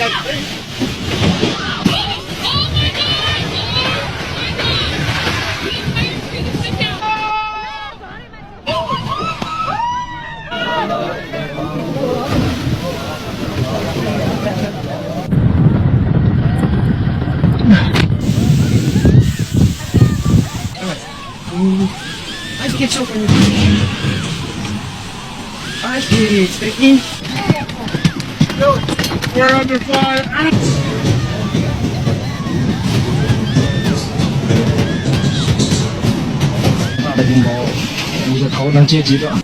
I can get you over. I see it's sticky. We're under fire.大的冰雹，一个头能接几个。